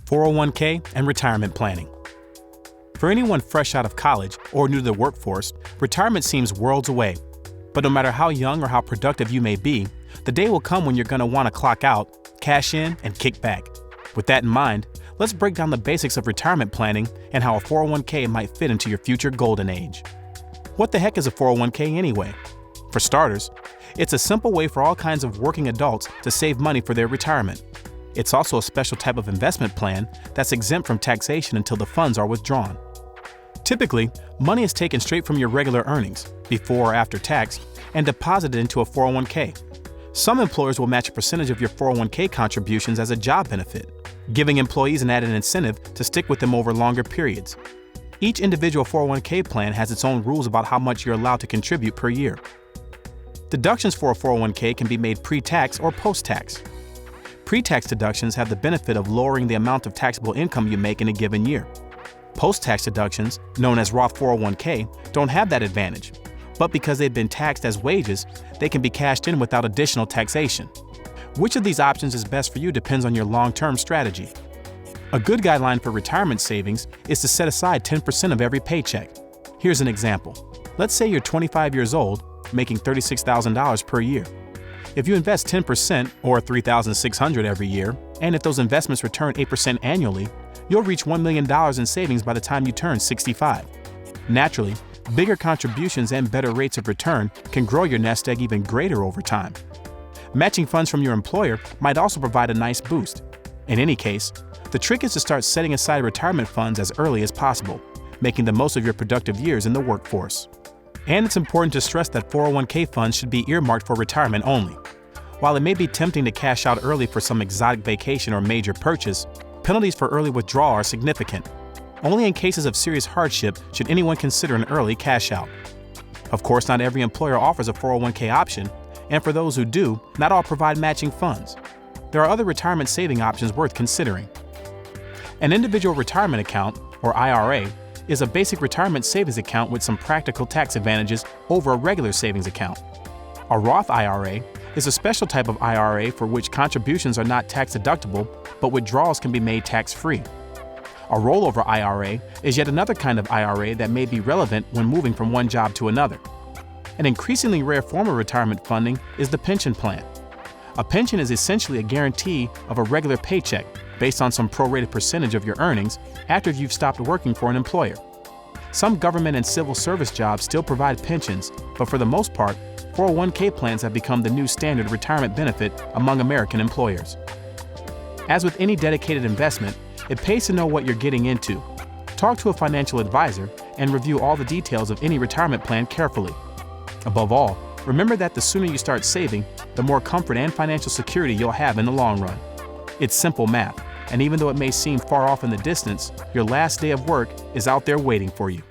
401k, and retirement planning. For anyone fresh out of college or new to the workforce, retirement seems worlds away. But no matter how young or how productive you may be, the day will come when you're going to want to clock out, cash in, and kick back. With that in mind, let's break down the basics of retirement planning and how a 401k might fit into your future golden age. What the heck is a 401k anyway? For starters, it's a simple way for all kinds of working adults to save money for their retirement. It's also a special type of investment plan that's exempt from taxation until the funds are withdrawn. Typically, money is taken straight from your regular earnings, before or after tax, and deposited into a 401k. Some employers will match a percentage of your 401k contributions as a job benefit, giving employees an added incentive to stick with them over longer periods. Each individual 401k plan has its own rules about how much you're allowed to contribute per year. Deductions for a 401k can be made pre-tax or post-tax. Pre-tax deductions have the benefit of lowering the amount of taxable income you make in a given year. Post-tax deductions, known as Roth 401k, don't have that advantage, but because they've been taxed as wages, they can be cashed in without additional taxation. Which of these options is best for you depends on your long-term strategy. A good guideline for retirement savings is to set aside 10% of every paycheck. Here's an example. Let's say you're 25 years old, making $36,000 per year. If you invest 10% or $3,600 every year, and if those investments return 8% annually, you'll reach $1 million in savings by the time you turn 65. Naturally, bigger contributions and better rates of return can grow your nest egg even greater over time. Matching funds from your employer might also provide a nice boost. In any case, the trick is to start setting aside retirement funds as early as possible, making the most of your productive years in the workforce. And it's important to stress that 401k funds should be earmarked for retirement only. While it may be tempting to cash out early for some exotic vacation or major purchase, penalties for early withdrawal are significant. Only in cases of serious hardship should anyone consider an early cash out. Of course, not every employer offers a 401k option, and for those who do, not all provide matching funds. There are other retirement saving options worth considering. An individual retirement account, or IRA, is a basic retirement savings account with some practical tax advantages over a regular savings account. A Roth IRA is a special type of IRA for which contributions are not tax deductible, but withdrawals can be made tax-free. A rollover IRA is yet another kind of IRA that may be relevant when moving from one job to another. An increasingly rare form of retirement funding is the pension plan. A pension is essentially a guarantee of a regular paycheck based on some prorated percentage of your earnings after you've stopped working for an employer. Some government and civil service jobs still provide pensions, but for the most part, 401k plans have become the new standard retirement benefit among American employers. As with any dedicated investment, it pays to know what you're getting into. Talk to a financial advisor and review all the details of any retirement plan carefully. Above all, remember that the sooner you start saving, the more comfort and financial security you'll have in the long run. It's simple math, and even though it may seem far off in the distance, your last day of work is out there waiting for you.